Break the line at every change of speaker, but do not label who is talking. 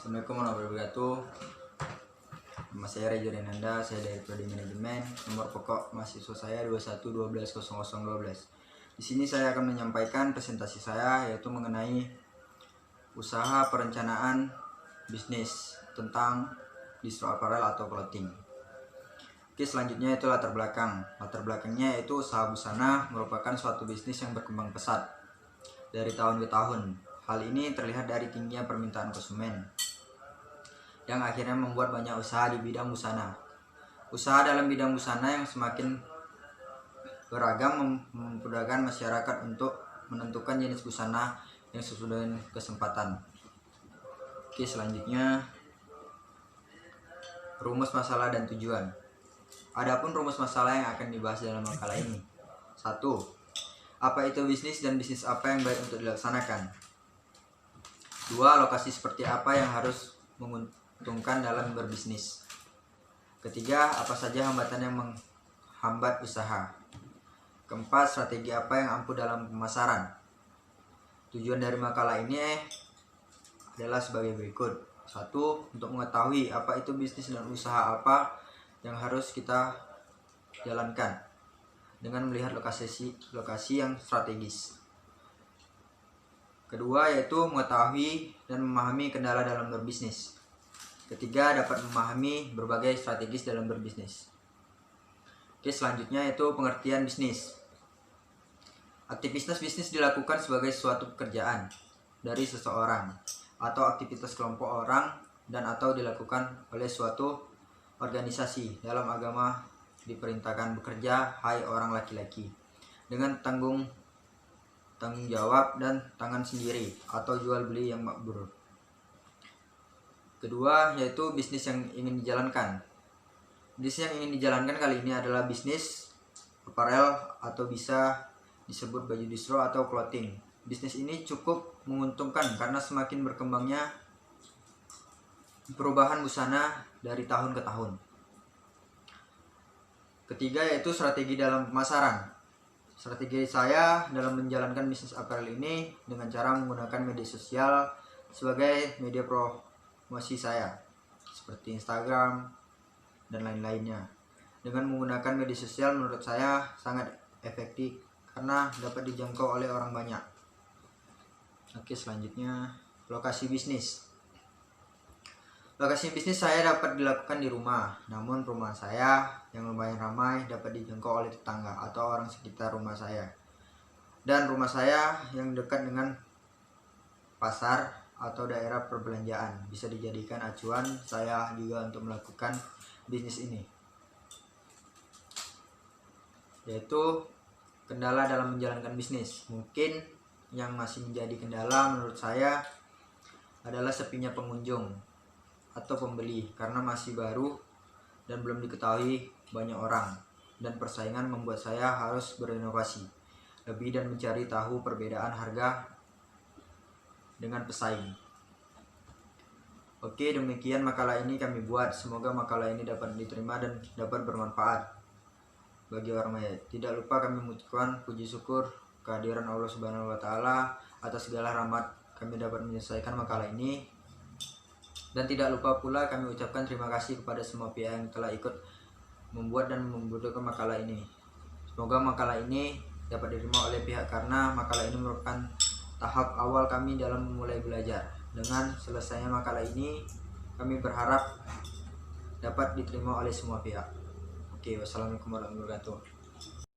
Assalamualaikum warahmatullahi wabarakatuh. Nama saya Rejo Renanda, saya dari Prodi Manajemen. Nomor pokok mahasiswa saya 21120012. Di sini saya akan menyampaikan presentasi saya, yaitu mengenai usaha perencanaan bisnis tentang distro apparel atau clothing. Oke, selanjutnya itu latar belakang. Latar belakangnya yaitu usaha busana merupakan suatu bisnis yang berkembang pesat dari tahun ke tahun. Hal ini terlihat dari tingginya permintaan konsumen, yang akhirnya membuat banyak usaha di bidang busana. Usaha dalam bidang busana yang semakin beragam memudahkan masyarakat untuk menentukan jenis busana yang sesuai dengan kesempatan. Oke, selanjutnya rumus masalah dan tujuan. Adapun rumus masalah yang akan dibahas dalam makalah ini. 1. Apa itu bisnis dan bisnis apa yang baik untuk dilaksanakan? 2. Lokasi seperti apa yang harus menguntungkan dalam berbisnis? Ketiga, apa saja hambatan yang menghambat usaha? Keempat, strategi apa yang ampuh dalam pemasaran? Tujuan dari makalah ini adalah sebagai berikut. 1. Untuk mengetahui apa itu bisnis dan usaha apa yang harus kita jalankan dengan melihat lokasi yang strategis. Kedua, yaitu mengetahui dan memahami kendala dalam berbisnis. Ketiga, dapat memahami berbagai strategis dalam berbisnis. Oke, selanjutnya yaitu pengertian bisnis. Aktivitas bisnis dilakukan sebagai suatu pekerjaan dari seseorang atau aktivitas kelompok orang dan atau dilakukan oleh suatu organisasi. Dalam agama diperintahkan bekerja, hai orang laki-laki, dengan tanggung jawab dan tangan sendiri atau jual beli yang makbrur. Kedua, yaitu bisnis yang ingin dijalankan. Bisnis yang ingin dijalankan kali ini adalah bisnis apparel atau bisa disebut baju distro atau clothing. Bisnis ini cukup menguntungkan karena semakin berkembangnya perubahan busana dari tahun ke tahun. Ketiga, yaitu strategi dalam pemasaran. Strategi saya dalam menjalankan bisnis apparel ini dengan cara menggunakan media sosial sebagai media promosi saya, seperti Instagram dan lain-lainnya. Dengan menggunakan media sosial menurut saya sangat efektif karena dapat dijangkau oleh orang banyak. Oke, selanjutnya lokasi bisnis. Lokasi bisnis saya dapat dilakukan di rumah, namun rumah saya yang lumayan ramai dapat dijangkau oleh tetangga atau orang sekitar rumah saya. Dan rumah saya yang dekat dengan pasar atau daerah perbelanjaan bisa dijadikan acuan saya juga untuk melakukan bisnis ini. Yaitu kendala dalam menjalankan bisnis. Mungkin yang masih menjadi kendala menurut saya adalah sepinya pengunjung atau pembeli karena masih baru dan belum diketahui banyak orang, dan persaingan membuat saya harus berinovasi lebih dan mencari tahu perbedaan harga dengan pesaing. Oke, demikian makalah ini kami buat. Semoga makalah ini dapat diterima dan dapat bermanfaat bagi orang banyak. Tidak lupa kami mengucapkan puji syukur kehadiran Allah Subhanahu wa taala atas segala rahmat kami dapat menyelesaikan makalah ini. Dan tidak lupa pula kami ucapkan terima kasih kepada semua pihak yang telah ikut membuat dan membutuhkan makalah ini. Semoga makalah ini dapat diterima oleh pihak karena makalah ini merupakan tahap awal kami dalam memulai belajar. Dengan selesainya makalah ini, kami berharap dapat diterima oleh semua pihak. Oke, wassalamualaikum warahmatullahi wabarakatuh.